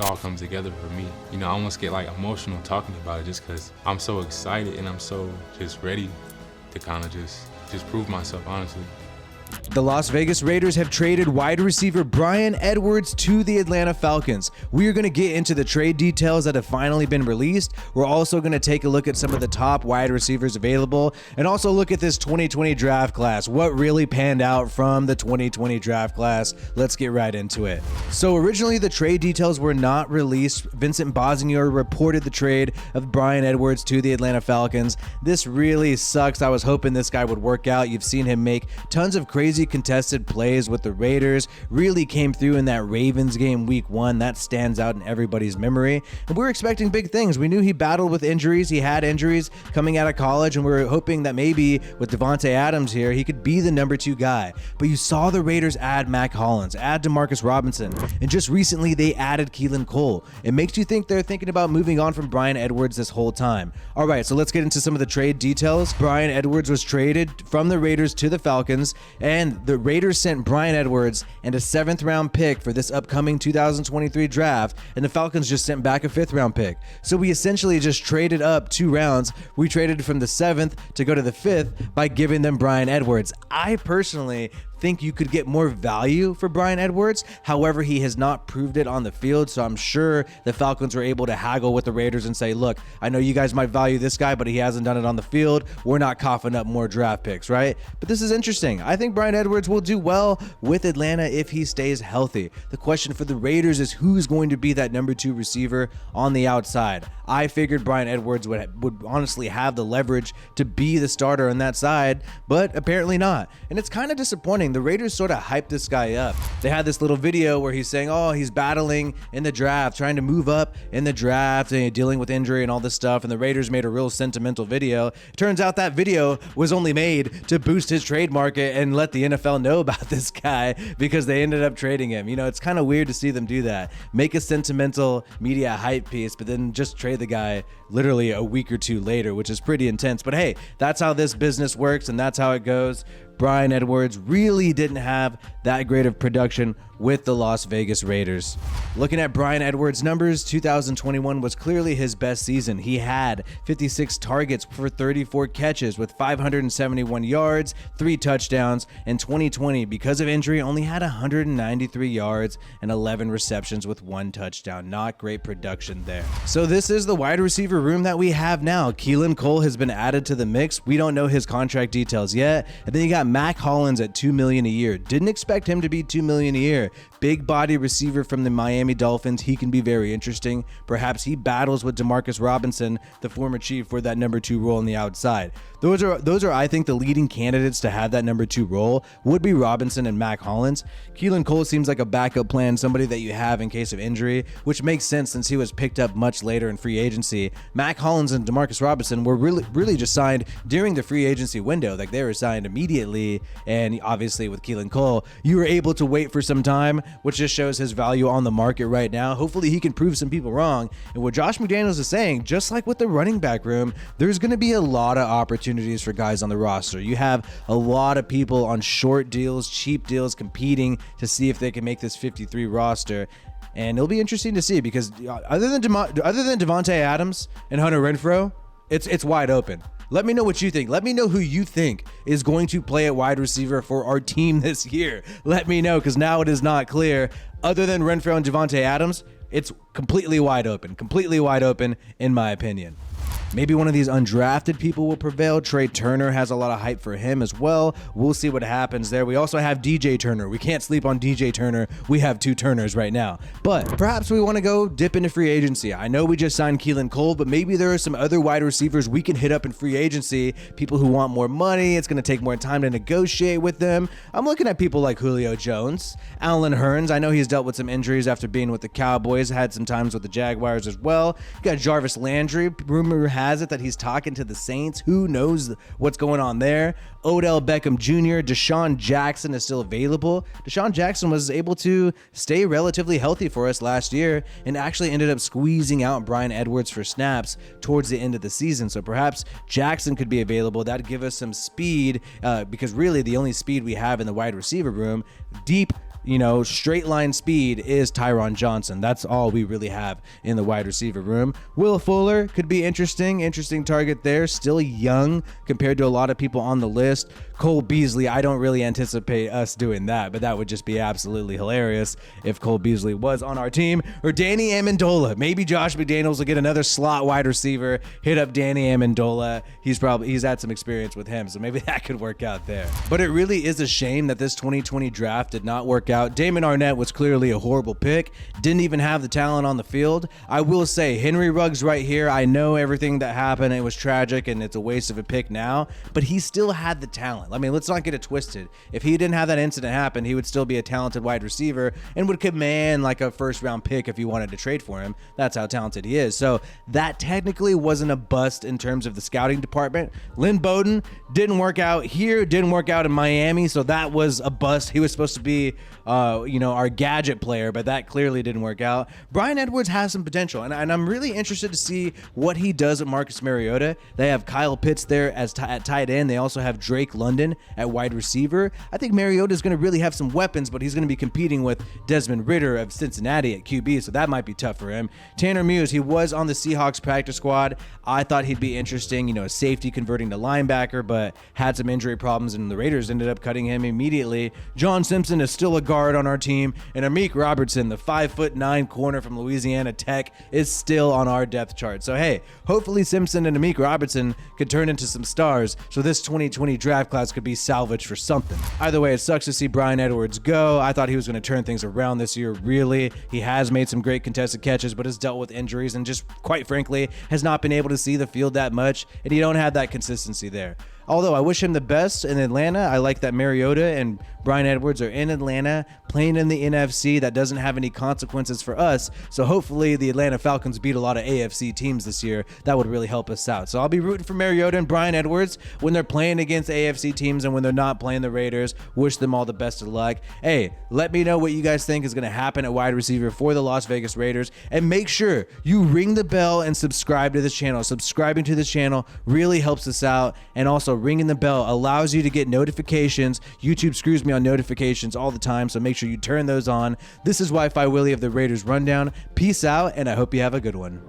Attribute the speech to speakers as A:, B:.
A: all comes together for me. You know, I almost get like emotional talking about it just because I'm so excited and I'm so just ready to kind of just prove myself, honestly.
B: The Las Vegas Raiders have traded wide receiver Bryan Edwards to the Atlanta Falcons. We are going to get into the trade details that have finally been released. We're also going to take a look at some of the top wide receivers available and also look at this 2020 draft class. What really panned out from the 2020 draft class? Let's get right into it. So originally the trade details were not released. Vincent Bosnier reported the trade of Bryan Edwards to the Atlanta Falcons. This really sucks. I was hoping this guy would work out. You've seen him make tons of crazy contested plays with the Raiders, really came through in that Ravens game week 1. That stands out in everybody's memory. And we were expecting big things. We knew he battled with injuries. He had injuries coming out of college, and we were hoping that maybe with Davante Adams here, he could be the number 2 guy. But you saw the Raiders add Mac Hollins, add Demarcus Robinson, and just recently they added Keelan Cole. It makes you think they're thinking about moving on from Bryan Edwards this whole time. All right, so let's get into some of the trade details. Bryan Edwards was traded from the Raiders to the Falcons, and the Raiders sent Bryan Edwards and a 7th round pick for this upcoming 2023 draft, and the Falcons just sent back a 5th round pick. So we essentially just traded up 2 rounds. We traded from the 7th to go to the 5th by giving them Bryan Edwards. I personally think you could get more value for Bryan Edwards. However, he has not proved it on the field, so I'm sure the Falcons were able to haggle with the Raiders and say, look, I know you guys might value this guy, but he hasn't done it on the field. We're not coughing up more draft picks, right? But this is interesting. I think Bryan Edwards will do well with Atlanta if he stays healthy. The question for the Raiders is who's going to be that number 2 receiver on the outside. I figured Bryan Edwards would honestly have the leverage to be the starter on that side, but apparently not. And it's kind of disappointing. The Raiders sort of hyped this guy up. They had this little video where he's saying, oh, he's battling in the draft, trying to move up in the draft and dealing with injury and all this stuff. And the Raiders made a real sentimental video. It turns out that video was only made to boost his trade market and let the NFL know about this guy because they ended up trading him. You know, it's kind of weird to see them do that. Make a sentimental media hype piece, but then just trade the guy literally a week or 2 later, which is pretty intense. But hey, that's how this business works and that's how it goes. Bryan Edwards really didn't have that great of production with the Las Vegas Raiders. Looking at Bryan Edwards' numbers, 2021 was clearly his best season. He had 56 targets for 34 catches with 571 yards, 3 touchdowns, and 2020, because of injury, only had 193 yards and 11 receptions with 1 touchdown. Not great production there. So this is the wide receiver room that we have now. Keelan Cole has been added to the mix. We don't know his contract details yet. And then you got Mac Hollins at $2 million a year. Didn't expect him to be $2 million a year. Big body receiver from the Miami Dolphins. He can be very interesting. Perhaps he battles with Demarcus Robinson, the former Chief, for that number 2 role on the outside. Those are, I think, the leading candidates to have that number 2 role would be Robinson and Mac Hollins. Keelan Cole seems like a backup plan, somebody that you have in case of injury, which makes sense since he was picked up much later in free agency. Mac Hollins and Demarcus Robinson were really just signed during the free agency window. Like, they were signed immediately, and obviously with Keelan Cole, you were able to wait for some time, which just shows his value on the market right now. Hopefully he can prove some people wrong. And what Josh McDaniels is saying, just like with the running back room, there's going to be a lot of opportunities for guys on the roster. You have a lot of people on short deals, cheap deals, competing to see if they can make this 53 roster. And it'll be interesting to see because other than Davante Adams and Hunter Renfrow, it's wide open. Let me know what you think. Let me know who you think is going to play at wide receiver for our team this year. Let me know, because now it is not clear. Other than Renfrow and Davante Adams, it's completely wide open in my opinion. Maybe one of these undrafted people will prevail. Trey Turner has a lot of hype for him as well. We'll see what happens there. We also have DJ Turner. We can't sleep on DJ Turner. We have 2 Turners right now. But perhaps we want to go dip into free agency. I know we just signed Keelan Cole, but maybe there are some other wide receivers we can hit up in free agency. People who want more money. It's going to take more time to negotiate with them. I'm looking at people like Julio Jones, Allen Hurns. I know he's dealt with some injuries after being with the Cowboys, had some times with the Jaguars as well. You got Jarvis Landry. Rumor has it that he's talking to the Saints. Who knows what's going on there? Odell Beckham Jr., Deshaun Jackson is still available. Deshaun Jackson was able to stay relatively healthy for us last year and actually ended up squeezing out Bryan Edwards for snaps towards the end of the season. So perhaps Jackson could be available. That'd give us some speed because really the only speed we have in the wide receiver room, deep straight line speed is Tyron Johnson. That's all we really have in the wide receiver room. Will Fuller could be interesting target there. Still young compared to a lot of people on the list. Cole Beasley, I don't really anticipate us doing that, but that would just be absolutely hilarious if Cole Beasley was on our team. Or Danny Amendola. Maybe Josh McDaniels will get another slot wide receiver, hit up Danny Amendola. He's had some experience with him, so maybe that could work out there. But it really is a shame that this 2020 draft did not work out. Damon Arnett was clearly a horrible pick. Didn't even have the talent on the field. I will say, Henry Ruggs right here, I know everything that happened. It was tragic and it's a waste of a pick now, but he still had the talent. I mean, let's not get it twisted. If he didn't have that incident happen, he would still be a talented wide receiver and would command like a first round pick if you wanted to trade for him. That's how talented he is. So that technically wasn't a bust in terms of the scouting department. Lynn Bowden didn't work out here, didn't work out in Miami, so that was a bust. He was supposed to be our gadget player, but that clearly didn't work out. Bryan Edwards has some potential, and I'm really interested to see what he does at Marcus Mariota. They have Kyle Pitts there at tight end. They also have Drake London at wide receiver. I think Mariota is going to really have some weapons, but he's going to be competing with Desmond Ridder of Cincinnati at QB, so that might be tough for him. Tanner Muse, he was on the Seahawks practice squad. I thought he'd be interesting, a safety converting to linebacker, but had some injury problems, and the Raiders ended up cutting him immediately. John Simpson is still a guard on our team, and Amik Robertson, the 5'9" corner from Louisiana Tech, is still on our depth chart. So hey, hopefully Simpson and Amik Robertson could turn into some stars, so this 2020 draft class could be salvaged for something. Either way, it sucks to see Bryan Edwards go. I thought he was going to turn things around this year, really. He has made some great contested catches, but has dealt with injuries and just, quite frankly, has not been able to see the field that much, and you don't have that consistency there. Although I wish him the best in Atlanta. I like that Mariota and Bryan Edwards are in Atlanta, playing in the NFC. That doesn't have any consequences for us. So hopefully the Atlanta Falcons beat a lot of AFC teams this year. That would really help us out. So I'll be rooting for Mariota and Bryan Edwards when they're playing against AFC teams and when they're not playing the Raiders. Wish them all the best of luck. Hey, let me know what you guys think is going to happen at wide receiver for the Las Vegas Raiders. And make sure you ring the bell and subscribe to this channel. Subscribing to this channel really helps us out. And also ringing the bell allows you to get notifications. YouTube screws me on notifications all the time, so make sure you turn those on. This is WiFiWillie of the Raiders Rundown. Peace out, and I hope you have a good one.